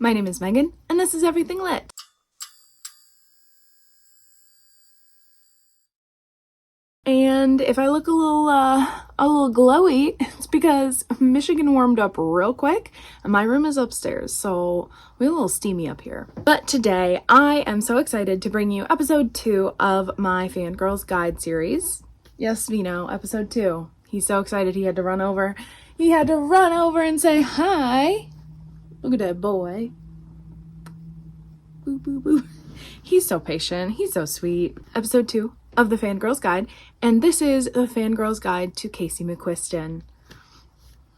My name is Megan, and this is Everything Lit. And if I look a little glowy, it's because Michigan warmed up real quick, and my room is upstairs, so we're a little steamy up here. But today, I am so excited to bring you episode 2 of my Fangirls Guide series. Yes, Vino, episode 2. He's so excited he had to run over. He had to run over and say hi. Look at that boy. Boo, boo, boo. He's so patient. He's so sweet. Episode 2 of the Fangirls Guide, and this is the Fangirls Guide to Casey McQuiston.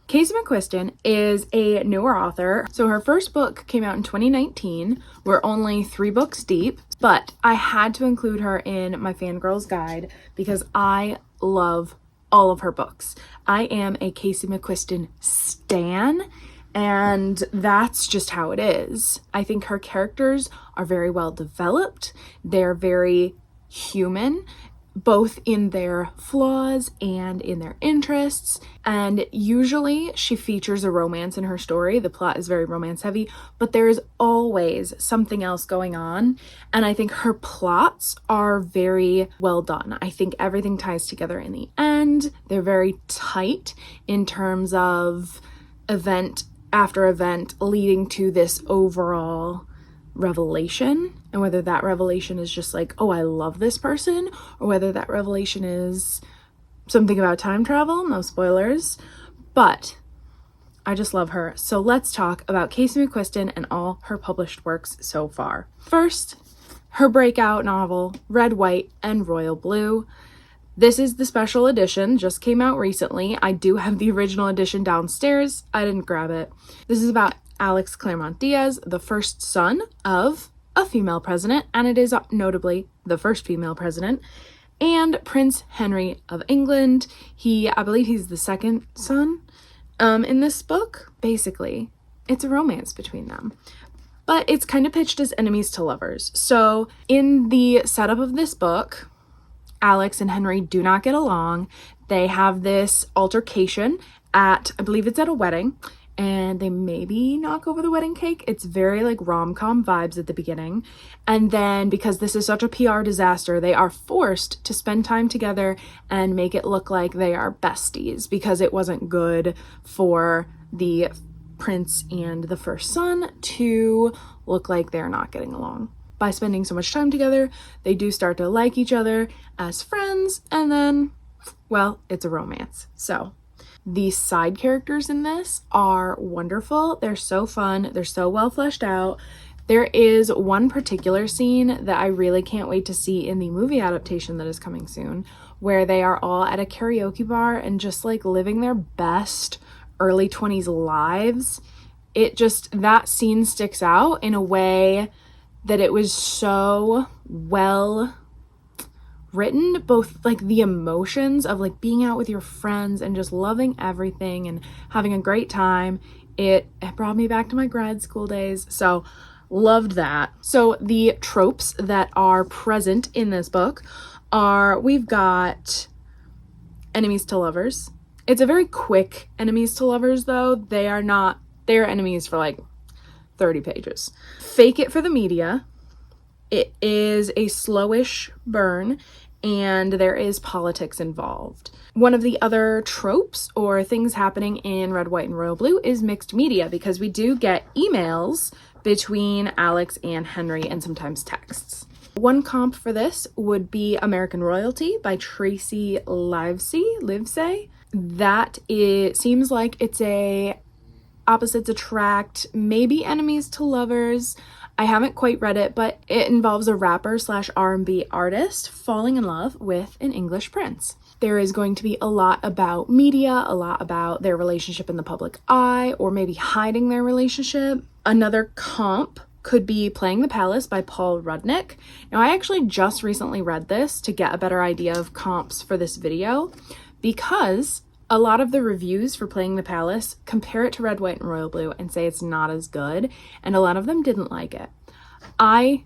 Casey McQuiston is a newer author, so her first book came out in 2019. We're only 3 books deep, but I had to include her in my Fangirls Guide because I love all of her books. I am a Casey McQuiston stan, and that's just how it is. I think her characters are very well developed. They're very human, both in their flaws and in their interests. And usually she features a romance in her story. The plot is very romance heavy, but there is always something else going on. And I think her plots are very well done. I think everything ties together in the end. They're very tight in terms of event after event leading to this overall revelation, and whether that revelation is just like, oh, I love this person, or whether that revelation is something about time travel. No spoilers, but I just love her. So let's talk about Casey McQuiston and all her published works so far. First, her breakout novel, Red, White, and Royal Blue. This is the special edition, just came out recently. I do have the original edition downstairs. I didn't grab it. This is about Alex Claremont Diaz, the first son of a female president, and it is notably the first female president, and Prince Henry of England. I believe he's the second son in this book. Basically, it's a romance between them. But it's kind of pitched as enemies to lovers. So in the setup of this book, Alex and Henry do not get along. They have this altercation I believe it's at a wedding, and they maybe knock over the wedding cake. It's very like rom-com vibes at the beginning. And then because this is such a PR disaster, they are forced to spend time together and make it look like they are besties because it wasn't good for the prince and the first son to look like they're not getting along. By spending so much time together, they do start to like each other as friends, and then, well, it's a romance. So the side characters in this are wonderful. They're so fun. They're so well fleshed out. There is one particular scene that I really can't wait to see in the movie adaptation that is coming soon, where they are all at a karaoke bar and just like living their best early 20s lives. That scene sticks out in a way that it was so well written, both like the emotions of like being out with your friends and just loving everything and having a great time. It brought me back to my grad school days, so loved that. So the tropes that are present in this book we've got enemies to lovers. It's a very quick enemies to lovers though. They're enemies for like 30 pages. Fake it for the media. It is a slowish burn, and there is politics involved. One of the other tropes or things happening in Red, White, and Royal Blue is mixed media, because we do get emails between Alex and Henry and sometimes texts. One comp for this would be American Royalty by Tracy Livesay. Seems like it's a opposites attract, maybe enemies to lovers. I haven't quite read it, but it involves a rapper / R&B artist falling in love with an English prince. There is going to be a lot about media, a lot about their relationship in the public eye, or maybe hiding their relationship. Another comp could be Playing the Palace by Paul Rudnick. Now, I actually just recently read this to get a better idea of comps for this video, because a lot of the reviews for Playing the Palace compare it to Red, White, and Royal Blue and say it's not as good, and a lot of them didn't like it. I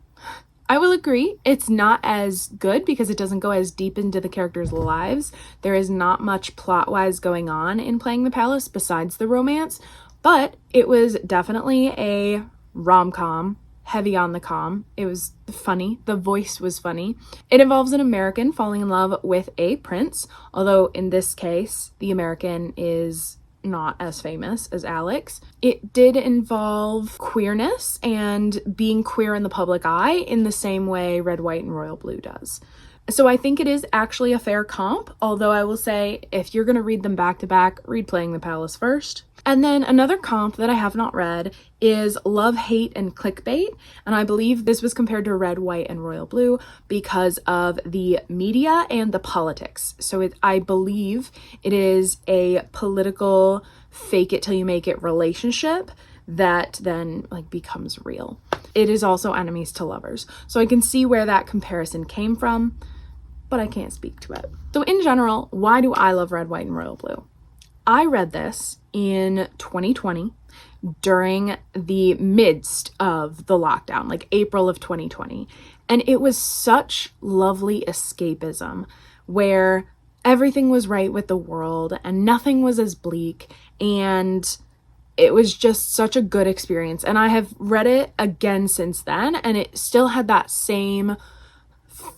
will agree, it's not as good because it doesn't go as deep into the characters' lives. There is not much plot-wise going on in Playing the Palace besides the romance, but it was definitely a rom-com, heavy on the com. It was funny. The voice was funny. It involves an American falling in love with a prince, although in this case, the American is not as famous as Alex. It did involve queerness and being queer in the public eye in the same way Red, White, and Royal Blue does. So I think it is actually a fair comp, although I will say if you're going to read them back to back, read Playing the Palace first. And then another comp that I have not read is Love, Hate, and Clickbait. And I believe this was compared to Red, White, and Royal Blue because of the media and the politics. So I believe it is a political fake it till you make it relationship that then like becomes real. It is also enemies to lovers. So I can see where that comparison came from, but I can't speak to it. So in general, why do I love Red, White, and Royal Blue? I read this in 2020 during the midst of the lockdown, like April of 2020. And it was such lovely escapism where everything was right with the world and nothing was as bleak. And it was just such a good experience. And I have read it again since then, and it still had that same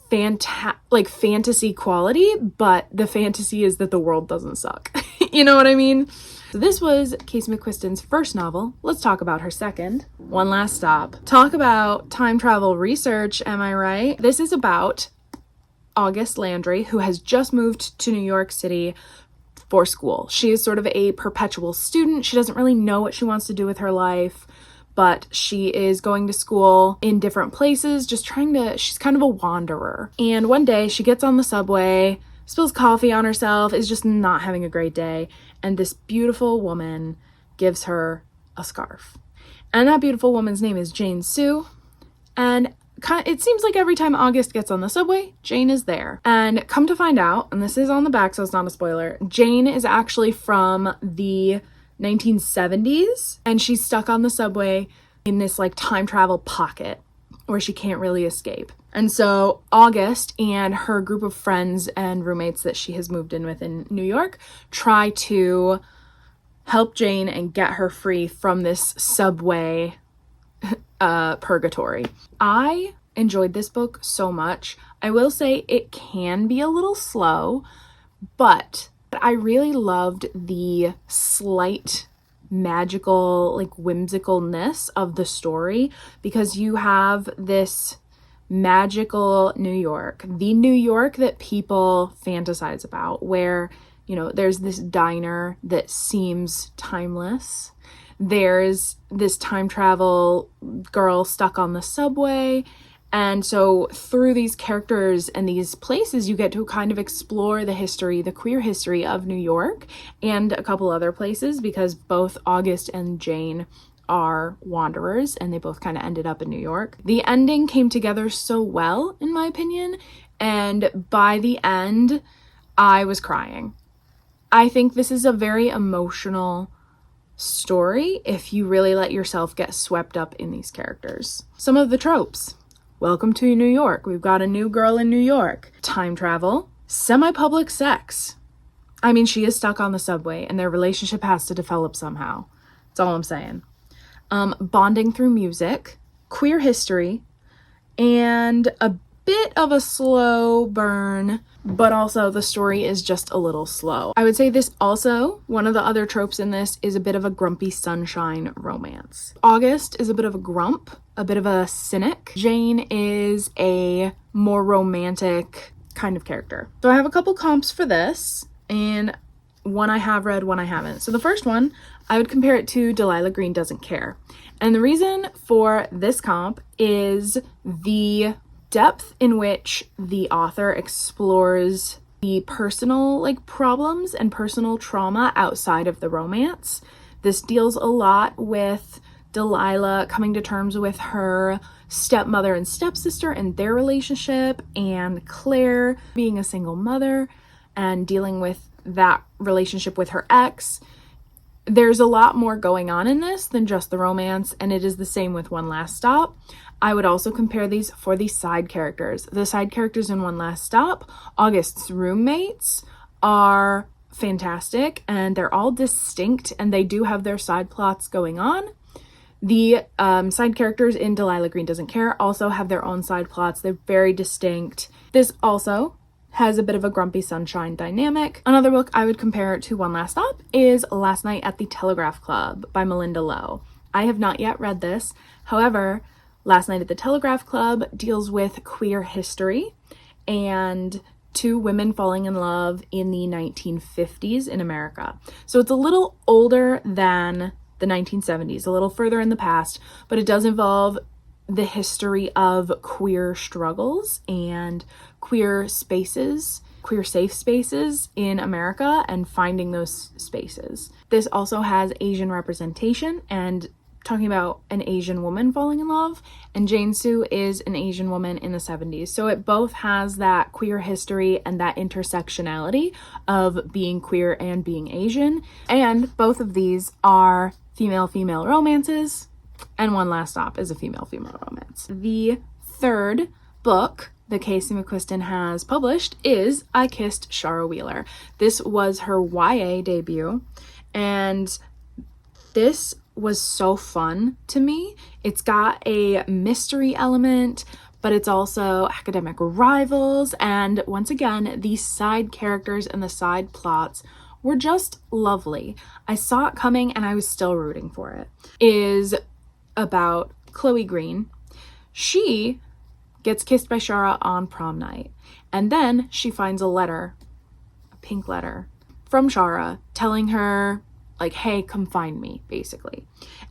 fantasy quality, but the fantasy is that the world doesn't suck. You know what I mean? So this was Casey McQuiston's first novel. Let's talk about her second, One Last Stop. Talk about time travel research, am I right? This is about August Landry, who has just moved to New York City for school. She is sort of a perpetual student. She doesn't really know what she wants to do with her life, but she is going to school in different places, she's kind of a wanderer. And one day she gets on the subway, spills coffee on herself, is just not having a great day. And this beautiful woman gives her a scarf. And that beautiful woman's name is Jane Sue. And it seems like every time August gets on the subway, Jane is there. And come to find out, and this is on the back, so it's not a spoiler, Jane is actually from the 1970s, and she's stuck on the subway in this like time travel pocket where she can't really escape. And so August and her group of friends and roommates that she has moved in with in New York try to help Jane and get her free from this subway purgatory. I enjoyed this book so much. I will say it can be a little slow, but I really loved the slight magical, like whimsicalness of the story, because you have this magical New York, the New York that people fantasize about, where, you know, there's this diner that seems timeless. There's this time travel girl stuck on the subway. And so through these characters and these places, you get to kind of explore the history, the queer history of New York and a couple other places, because both August and Jane are wanderers and they both kind of ended up in New York. The ending came together so well, in my opinion. And by the end, I was crying. I think this is a very emotional story if you really let yourself get swept up in these characters. Some of the tropes. Welcome to New York. We've got a new girl in New York. Time travel. Semi-public sex. I mean, she is stuck on the subway and their relationship has to develop somehow. That's all I'm saying. Bonding through music. Queer history. And a bit of a slow burn, but also the story is just a little slow. I would say this also, one of the other tropes in this is a bit of a grumpy sunshine romance. August is a bit of a grump, a bit of a cynic. Jane is a more romantic kind of character. So I have a couple comps for this, and one I have read, one I haven't. So the first one, I would compare it to Delilah Green Doesn't Care. And the reason for this comp is the depth in which the author explores the personal problems and personal trauma outside of the romance. This deals a lot with Delilah coming to terms with her stepmother and stepsister and their relationship, and Claire being a single mother and dealing with that relationship with her ex. There's a lot more going on in this than just the romance, and it is the same with One Last Stop. I would also compare these for the side characters. The side characters in One Last Stop, August's roommates, are fantastic, and they're all distinct, and they do have their side plots going on. The side characters in Delilah Green Doesn't Care also have their own side plots. They're very distinct. This also has a bit of a Grumpy Sunshine dynamic. Another book I would compare to One Last Stop is Last Night at the Telegraph Club by Melinda Lowe. I have not yet read this. However, Last Night at the Telegraph Club deals with queer history and two women falling in love in the 1950s in America. So it's a little older than the 1970s, a little further in the past, but it does involve the history of queer struggles and queer spaces, queer safe spaces in America, and finding those spaces. This also has Asian representation and talking about an Asian woman falling in love, and Jane Sue is an Asian woman in the 70s. So it both has that queer history and that intersectionality of being queer and being Asian, and both of these are female-female romances, and One Last Stop is a female-female romance. The third book that Casey McQuiston has published is I Kissed Shara Wheeler. This was her YA debut, and this was so fun to me. It's got a mystery element, but it's also academic rivals, and once again, the side characters and the side plots were just lovely. I saw it coming and I was still rooting for it. Is about Chloe Green. She gets kissed by Shara on prom night, and then she finds a letter, a pink letter from Shara telling her, like, hey, come find me, basically.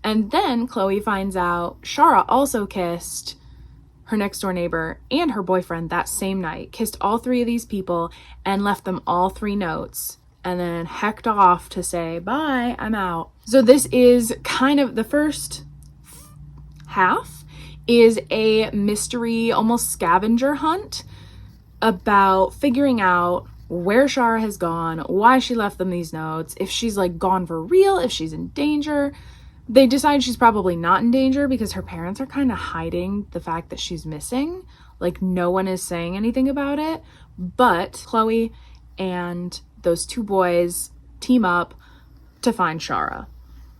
And then Chloe finds out Shara also kissed her next door neighbor and her boyfriend that same night, kissed all three of these people and left them all 3 notes, and then hecked off to say, bye, I'm out. So this is kind of the first half is a mystery, almost scavenger hunt about figuring out where Shara has gone, why she left them these notes, if she's like gone for real, if she's in danger. They decide she's probably not in danger because her parents are kind of hiding the fact that she's missing. Like, no one is saying anything about it, but Chloe and those 2 boys team up to find Shara.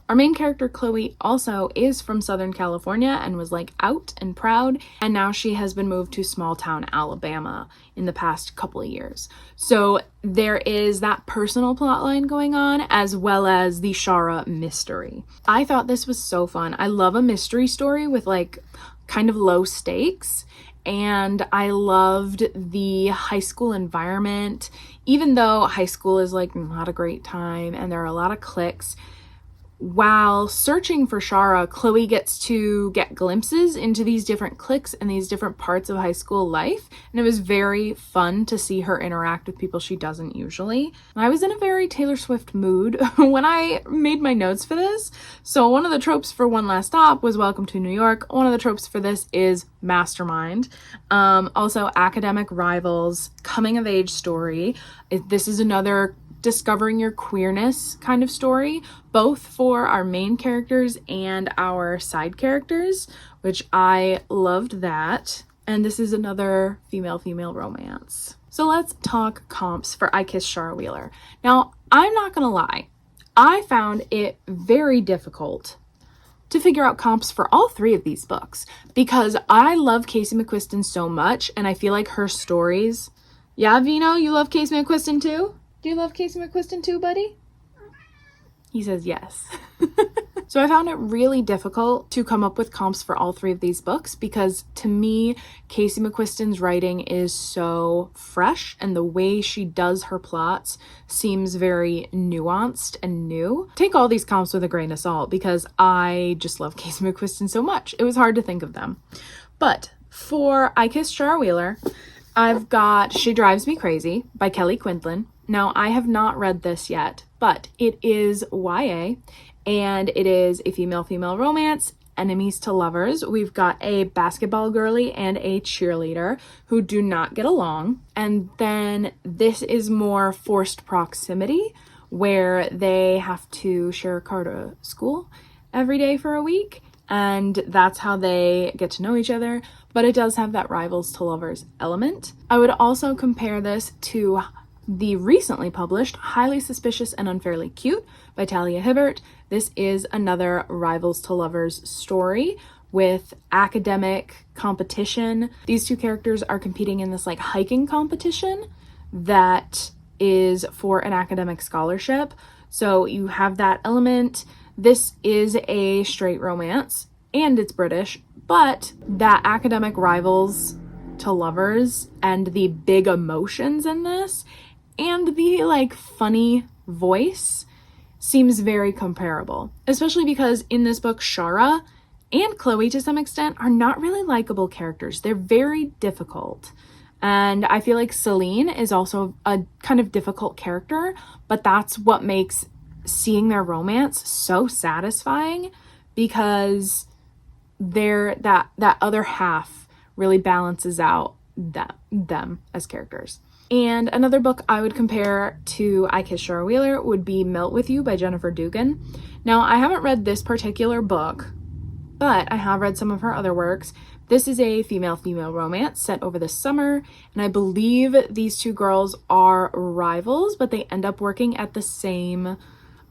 Our main character, Chloe, also is from Southern California and was like out and proud, and now she has been moved to small town Alabama in the past couple of years. So there is that personal plot line going on as well as the Shara mystery. I thought this was so fun. I love a mystery story with like kind of low stakes, and I loved the high school environment. Even though high school is like not a great time and there are a lot of cliques, while searching for Shara, Chloe gets to get glimpses into these different cliques and these different parts of high school life, and it was very fun to see her interact with people she doesn't usually. I was in a very Taylor Swift mood when I made my notes for this. So one of the tropes for One Last Stop was Welcome to New York. One of the tropes for this is Mastermind. Also academic rivals, coming of age story. This is another discovering your queerness kind of story, both for our main characters and our side characters, which I loved that. And this is another female-female romance. So let's talk comps for I Kissed Shara Wheeler. Now, I'm not gonna lie, I found it very difficult to figure out comps for all 3 of these books because I love Casey McQuiston so much, and I feel like her stories... Yeah, Vino, you love Casey McQuiston too? Do you love Casey McQuiston too, buddy? He says yes. So I found it really difficult to come up with comps for all 3 of these books because to me, Casey McQuiston's writing is so fresh and the way she does her plots seems very nuanced and new. Take all these comps with a grain of salt because I just love Casey McQuiston so much. It was hard to think of them. But for I Kissed Shara Wheeler, I've got She Drives Me Crazy by Kelly Quinlan. Now, I have not read this yet, but it is YA, and it is a female-female romance, enemies to lovers. We've got a basketball girly and a cheerleader who do not get along. And then this is more forced proximity, where they have to share a car to school every day for a week, and that's how they get to know each other. But it does have that rivals to lovers element. I would also compare this to the recently published Highly Suspicious and Unfairly Cute by Talia Hibbert. This is another rivals to lovers story with academic competition. These two characters are competing in this like hiking competition that is for an academic scholarship. So you have that element. This is a straight romance and it's British, but that academic rivals to lovers and the big emotions in this and the like funny voice seems very comparable, especially because in this book, Shara and Chloe to some extent are not really likable characters. They're very difficult. And I feel like Celine is also a kind of difficult character, but that's what makes seeing their romance so satisfying, because that other half really balances out them as characters. And another book I would compare to I Kiss Shara Wheeler would be Melt With You by Jennifer Dugan. Now, I haven't read this particular book, but I have read some of her other works. This is a female-female romance set over the summer, and I believe these two girls are rivals, but they end up working at the same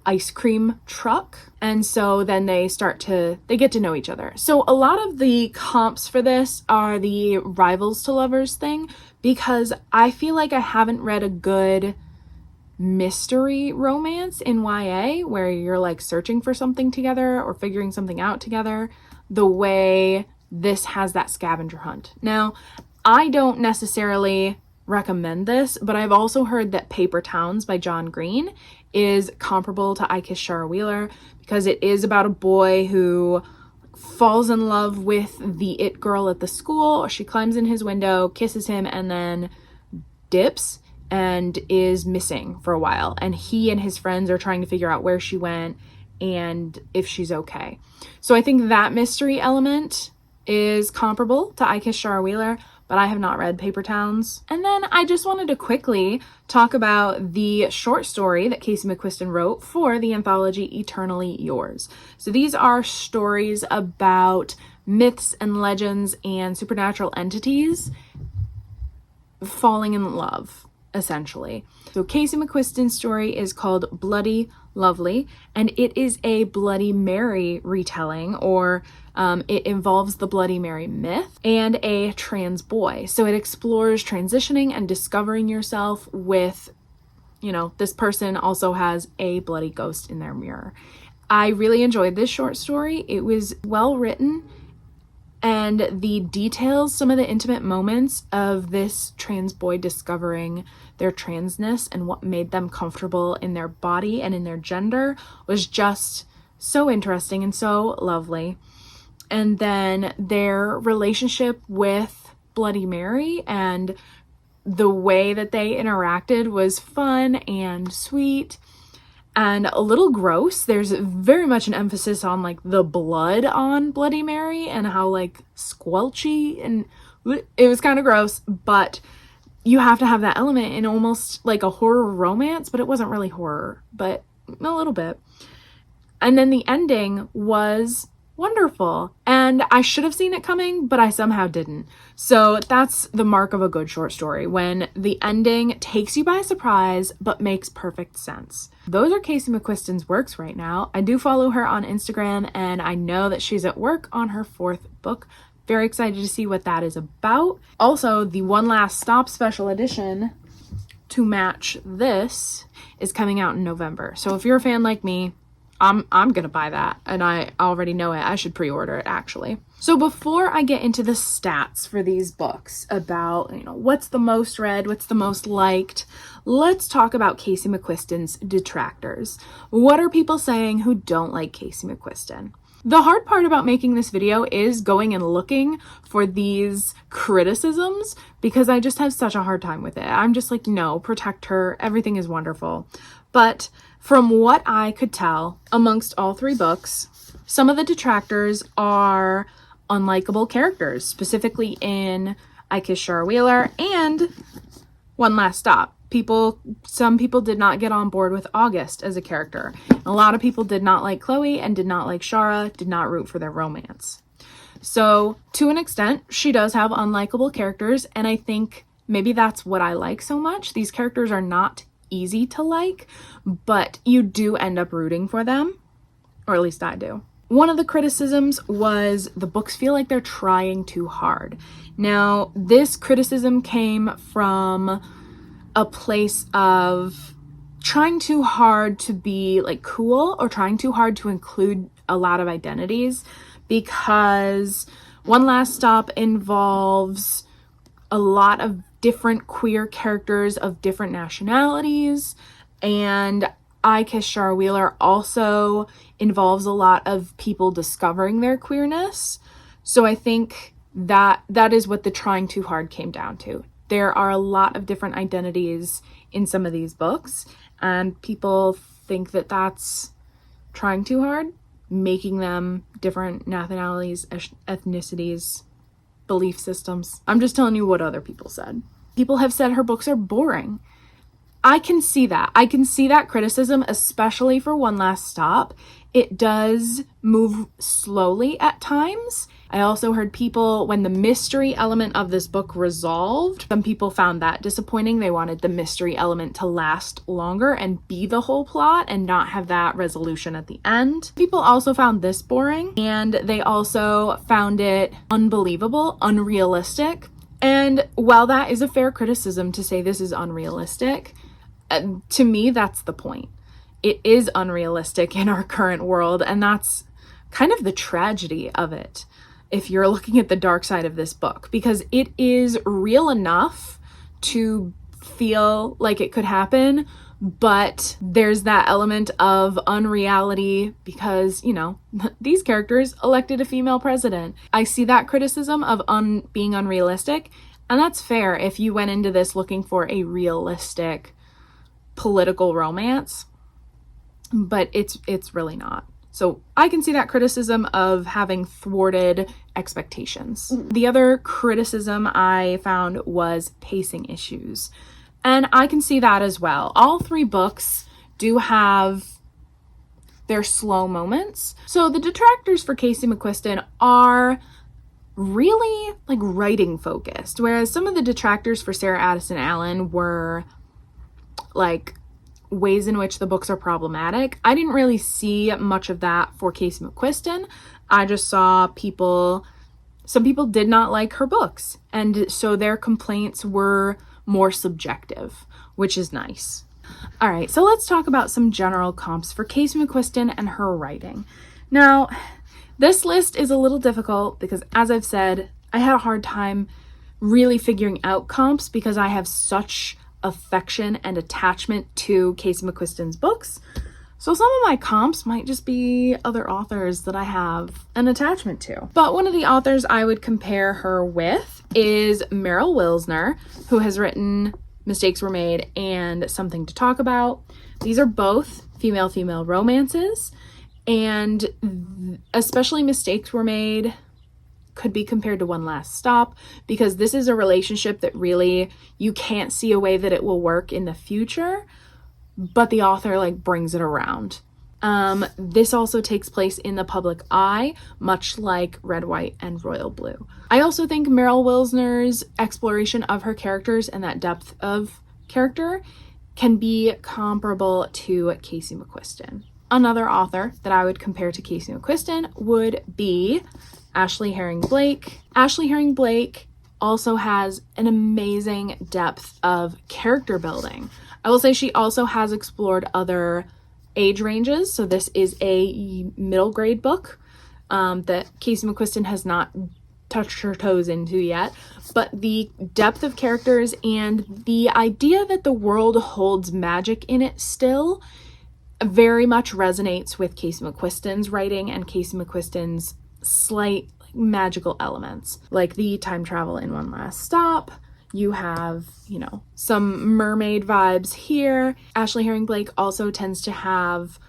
ice cream truck, and so then they get to know each other. So a lot of the comps for this are the rivals to lovers thing, because I feel like I haven't read a good mystery romance in YA where you're like searching for something together or figuring something out together the way this has that scavenger hunt. Now, I don't necessarily recommend this, but I've also heard that Paper Towns by John Green is comparable to I Kiss Shara Wheeler, because it is about a boy who falls in love with the it girl at the school. She climbs in his window, kisses him, and then dips and is missing for a while. And he and his friends are trying to figure out where she went and if she's okay. So I think that mystery element is comparable to I Kiss Shara Wheeler, but I have not read Paper Towns. And then I just wanted to quickly talk about the short story that Casey McQuiston wrote for the anthology Eternally Yours. So these are stories about myths and legends and supernatural entities falling in love, essentially. So Casey McQuiston's story is called Bloody Lovely, and it is a Bloody Mary retelling, or it involves the Bloody Mary myth and a trans boy. So it explores transitioning and discovering yourself with, this person also has a bloody ghost in their mirror. I really enjoyed this short story. It was well written, and the details, some of the intimate moments of this trans boy discovering their transness and what made them comfortable in their body and in their gender was just so interesting and so lovely. And then their relationship with Bloody Mary and the way that they interacted was fun and sweet and a little gross. There's very much an emphasis on like the blood on Bloody Mary and how like squelchy, and it was kind of gross, but you have to have that element in almost like a horror romance, but it wasn't really horror, but a little bit. And then the ending was wonderful, and I should have seen it coming, but I somehow didn't. So that's the mark of a good short story, when the ending takes you by surprise but makes perfect sense. Those are Casey McQuiston's works right now. I do follow her on Instagram, and I know that she's at work on her 4th book. Very excited to see what that is about. Also, the One Last Stop special edition to match this is coming out in November. So if you're a fan like me, I'm gonna buy that, and I already know it. I should pre-order it, actually. So before I get into the stats for these books about, what's the most read, what's the most liked, let's talk about Casey McQuiston's detractors. What are people saying who don't like Casey McQuiston? The hard part about making this video is going and looking for these criticisms, because I just have such a hard time with it. I'm just like, no, protect her. Everything is wonderful. But from what I could tell, amongst all 3 books, some of the detractors are unlikable characters, specifically in I Kiss Shara Wheeler and One Last Stop. Some people did not get on board with August as a character. A lot of people did not like Chloe and did not like Shara, did not root for their romance. So to an extent, she does have unlikable characters, and I think maybe that's what I like so much. These characters are not easy to like, but you do end up rooting for them, or at least I do. One of the criticisms was the books feel like they're trying too hard. Now, this criticism came from a place of trying too hard to be like cool, or trying too hard to include a lot of identities, because One Last Stop involves a lot of different queer characters of different nationalities, and I Kiss Char Wheeler also involves a lot of people discovering their queerness. So I think that is what the trying too hard came down to. There are a lot of different identities in some of these books, and people think that that's trying too hard, making them different nationalities, ethnicities, belief systems. I'm just telling you what other people said. People have said her books are boring. I can see that. I can see that criticism, especially for One Last Stop. It does move slowly at times. I also heard people, when the mystery element of this book resolved, some people found that disappointing. They wanted the mystery element to last longer and be the whole plot and not have that resolution at the end. People also found this boring, and they also found it unbelievable, unrealistic. And while that is a fair criticism to say this is unrealistic, to me, that's the point. It is unrealistic in our current world, and that's kind of the tragedy of it, if you're looking at the dark side of this book, because it is real enough to feel like it could happen, but there's that element of unreality because, you know, these characters elected a female president. I see that criticism of being unrealistic, and that's fair if you went into this looking for a realistic political romance, but it's really not. So I can see that criticism of having thwarted expectations. The other criticism I found was pacing issues, and I can see that as well. All three books do have their slow moments. So the detractors for Casey McQuiston are really like writing focused, whereas some of the detractors for Sarah Addison Allen were like ways in which the books are problematic. I didn't really see much of that for Casey McQuiston. I just saw some people did not like her books, and so their complaints were more subjective, which is nice. All right, so let's talk about some general comps for Casey McQuiston and her writing. Now, this list is a little difficult because, as I've said, I had a hard time really figuring out comps because I have such affection and attachment to Casey McQuiston's books. So some of my comps might just be other authors that I have an attachment to. But one of the authors I would compare her with is Meryl Wilsner, who has written Mistakes Were Made and Something to Talk About. These are both female-female romances, and especially Mistakes Were Made could be compared to One Last Stop because this is a relationship that really you can't see a way that it will work in the future, but the author like brings it around. This also takes place in the public eye, much like Red, White, and Royal Blue. I also think Meryl Wilsner's exploration of her characters and that depth of character can be comparable to Casey McQuiston. Another author that I would compare to Casey McQuiston would be Ashley Herring Blake. Ashley Herring Blake also has an amazing depth of character building. I will say she also has explored other age ranges. So this is a middle grade book that Casey McQuiston has not touched her toes into yet. But the depth of characters and the idea that the world holds magic in it still very much resonates with Casey McQuiston's writing and Casey McQuiston's slight magical elements, like the time travel in One Last Stop. You have, you know, some mermaid vibes here. Ashley Herring Blake also tends to have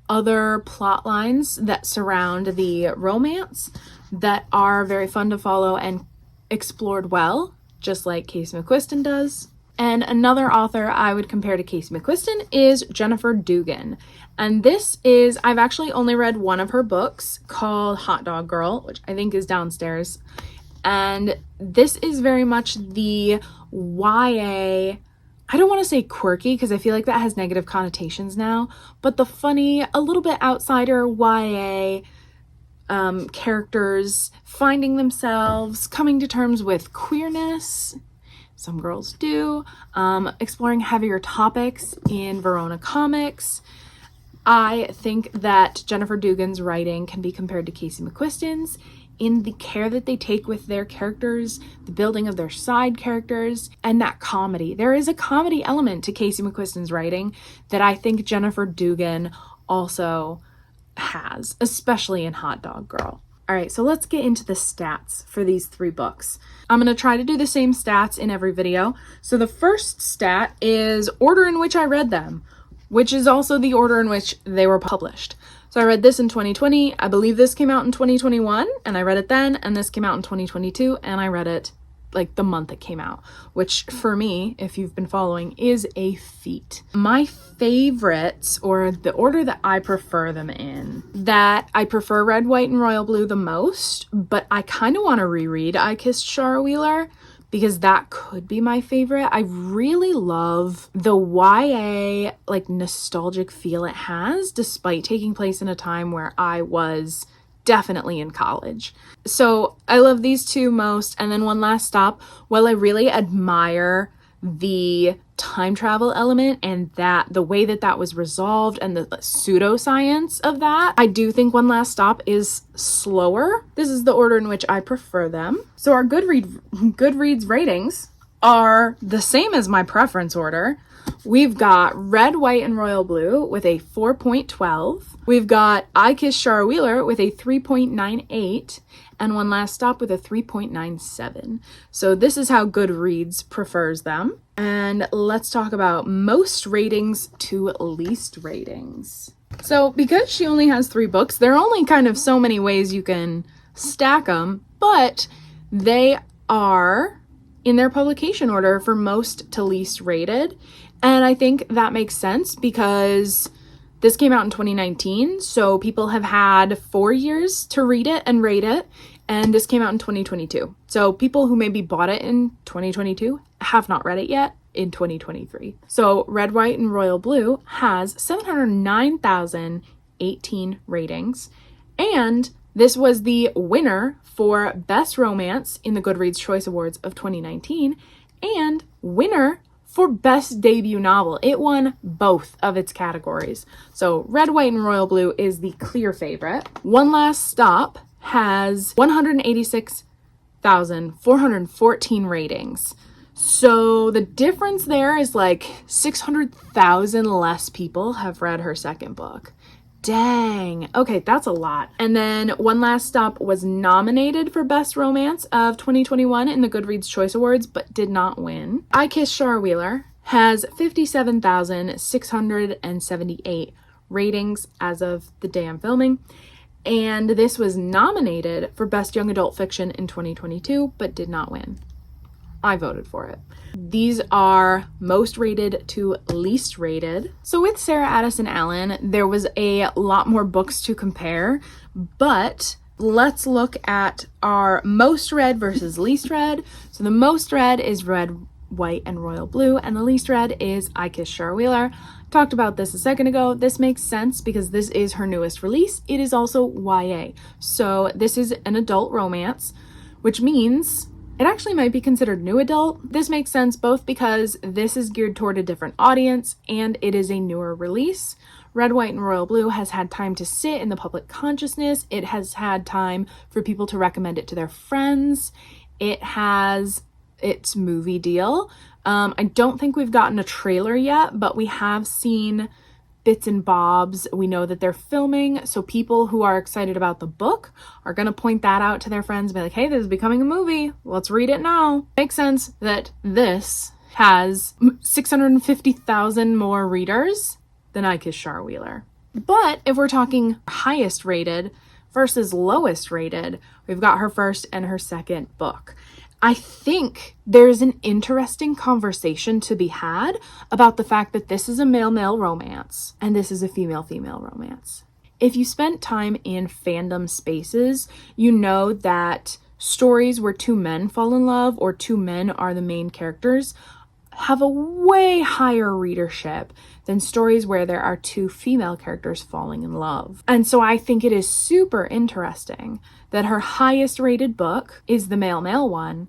other plot lines that surround the romance that are very fun to follow and explored well, just like Casey McQuiston does. And another author I would compare to Casey McQuiston is Jennifer Dugan. And this is, I've actually only read one of her books called Hot Dog Girl, which I think is downstairs. And this is very much the YA, I don't want to say quirky because I feel like that has negative connotations now, but the funny, a little bit outsider YA characters finding themselves, coming to terms with queerness. Some girls do. Exploring heavier topics in Verona Comics. I think that Jennifer Dugan's writing can be compared to Casey McQuiston's in the care that they take with their characters, the building of their side characters, and that comedy. There is a comedy element to Casey McQuiston's writing that I think Jennifer Dugan also has, especially in Hot Dog Girl. All right, so let's get into the stats for these 3 books. I'm going to try to do the same stats in every video. So the first stat is order in which I read them, which is also the order in which they were published. So I read this in 2020. I believe this came out in 2021, and I read it then, and this came out in 2022, and I read it like the month it came out, which for me, if you've been following, is a feat. My favorites, or the order that I prefer them in, that I prefer Red, White, and Royal Blue the most, but I kind of want to reread I Kissed Shara Wheeler because that could be my favorite. I really love the YA like nostalgic feel it has, despite taking place in a time where I was definitely in college. So I love these 2 most. And then One Last Stop, while I really admire the time travel element and that the way that that was resolved and the pseudoscience of that, I do think One Last Stop is slower. This is the order in which I prefer them. So our Goodreads ratings are the same as my preference order. We've got Red, White, and Royal Blue with a 4.12. We've got I Kissed Shara Wheeler with a 3.98 and One Last Stop with a 3.97. So this is how Goodreads prefers them. And let's talk about most ratings to least ratings. So because she only has 3 books, there are only kind of so many ways you can stack them, but they are in their publication order for most to least rated. And I think that makes sense because this came out in 2019, so people have had 4 years to read it and rate it, and this came out in 2022. So people who maybe bought it in 2022 have not read it yet in 2023. So Red, White, and Royal Blue has 709,018 ratings, and this was the winner for Best Romance in the Goodreads Choice Awards of 2019 and winner for Best Debut Novel. It won both of its categories. So Red, White, and Royal Blue is the clear favorite. One Last Stop has 186,414 ratings. So the difference there is like 600,000 less people have read her second book. Dang. Okay, that's a lot. And then One Last Stop was nominated for Best Romance of 2021 in the Goodreads Choice Awards, but did not win. I Kissed Shara Wheeler has 57,678 ratings as of the day I'm filming. And this was nominated for Best Young Adult Fiction in 2022, but did not win. I voted for it. These are most rated to least rated. So with Sarah Addison Allen, there was a lot more books to compare, but let's look at our most read versus least read. So the most read is Red, White, and Royal Blue, and the least read is I Kissed Shara Wheeler. Talked about this a second ago. This makes sense because this is her newest release. It is also YA. So this is an adult romance, which means it actually might be considered new adult. This makes sense both because this is geared toward a different audience and it is a newer release. Red, White, and Royal Blue has had time to sit in the public consciousness. It has had time for people to recommend it to their friends. It has its movie deal. I don't think we've gotten a trailer yet, but we have seen bits and bobs. We know that they're filming, so people who are excited about the book are going to point that out to their friends and be like, hey, this is becoming a movie. Let's read it now. Makes sense that this has 650,000 more readers than I Kissed Shara Wheeler. But if we're talking highest rated versus lowest rated, we've got her first and her second book. I think there's an interesting conversation to be had about the fact that this is a male-male romance and this is a female-female romance. If you spent time in fandom spaces, you know that stories where two men fall in love or two men are the main characters have a way higher readership than stories where there are two female characters falling in love. And so I think it is super interesting that her highest rated book is the male one.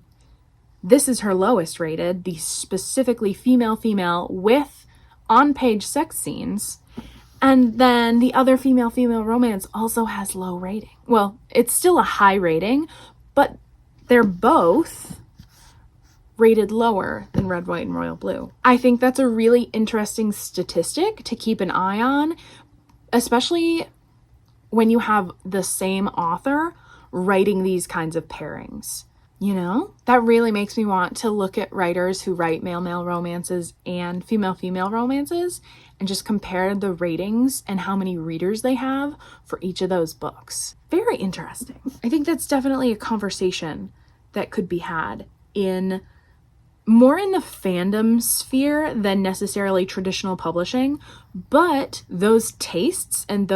This is her lowest rated, the specifically female with on-page sex scenes. And then the other female romance also has low rating. Well, it's still a high rating, but they're both rated lower than Red, White, and Royal Blue. I think that's a really interesting statistic to keep an eye on, especially when you have the same author writing these kinds of pairings. You know, that really makes me want to look at writers who write male romances and female romances and just compare the ratings and how many readers they have for each of those books. Very interesting. I think that's definitely a conversation that could be had more in the fandom sphere than necessarily traditional publishing, but those tastes and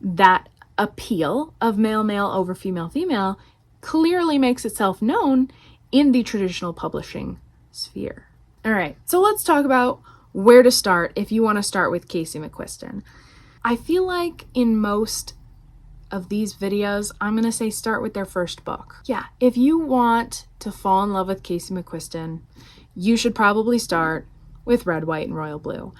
that appeal of male over female clearly makes itself known in the traditional publishing sphere. All right, so let's talk about where to start if you want to start with Casey McQuiston. I feel like in most of these videos, I'm going to say start with their first book. Yeah, if you want to fall in love with Casey McQuiston, you should probably start with Red, White, and Royal Blue.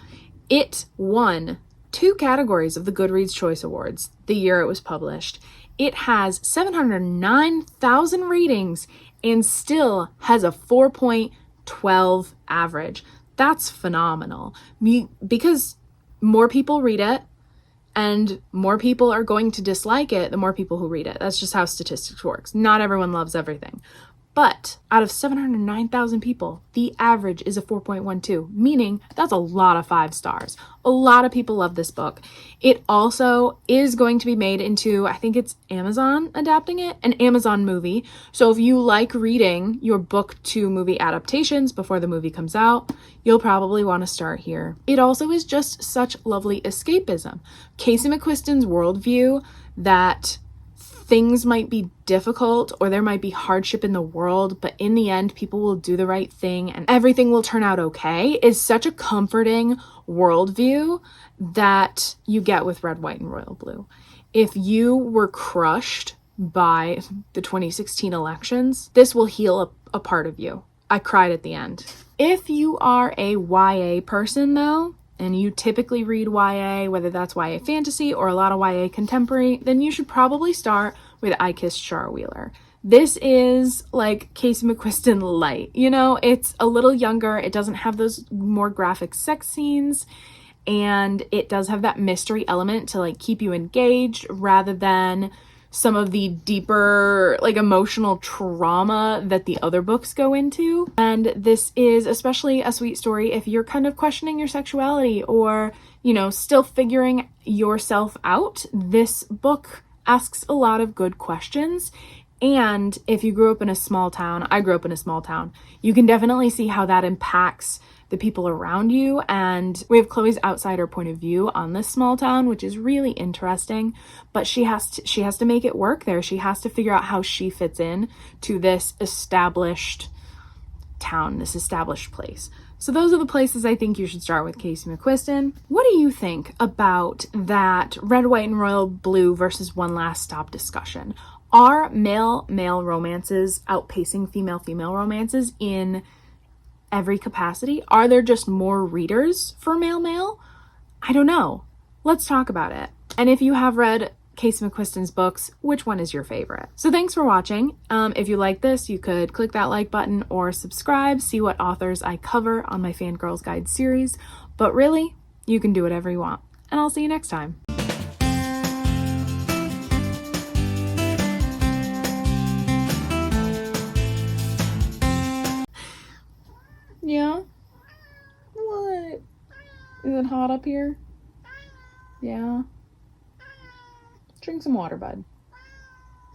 It won 2 categories of the Goodreads Choice Awards the year it was published. It has 709,000 ratings and still has a 4.12 average. That's phenomenal because more people read it, and more people are going to dislike it the more people who read it. That's just how statistics works. Not everyone loves everything. But out of 709,000 people, the average is a 4.12, meaning that's a lot of 5 stars. A lot of people love this book. It also is going to be made into, I think it's Amazon adapting it, an Amazon movie. So if you like reading your book to movie adaptations before the movie comes out, you'll probably want to start here. It also is just such lovely escapism. Casey McQuiston's worldview that things might be difficult or there might be hardship in the world, but in the end, people will do the right thing and everything will turn out okay is such a comforting worldview that you get with Red, White, and Royal Blue. If you were crushed by the 2016 elections, this will heal a part of you. I cried at the end. If you are a YA person though, and you typically read YA, whether that's YA fantasy or a lot of YA contemporary, then you should probably start with I Kissed Char Wheeler. This is like Casey McQuiston light. You know, it's a little younger. It doesn't have those more graphic sex scenes, and it does have that mystery element to like keep you engaged rather than some of the deeper like emotional trauma that the other books go into. And this is especially a sweet story if you're kind of questioning your sexuality or, you know, still figuring yourself out. This book asks a lot of good questions. And if you grew up in a small town, I grew up in a small town, you can definitely see how that impacts the people around you. And we have Chloe's outsider point of view on this small town, which is really interesting, but she has to make it work there. She has to figure out how she fits in to this established town, this established place. So those are the places I think you should start with Casey McQuiston. What do you think about that Red, White, and Royal Blue versus One Last Stop discussion? Are male romances outpacing female romances in every capacity? Are there just more readers for male? I don't know. Let's talk about it. And if you have read Casey McQuiston's books, which one is your favorite? So thanks for watching. If you like this, you could click that like button or subscribe, see what authors I cover on my Fangirls Guide series. But really, you can do whatever you want. And I'll see you next time. Yeah? What? Is it hot up here? Yeah? Drink some water, bud.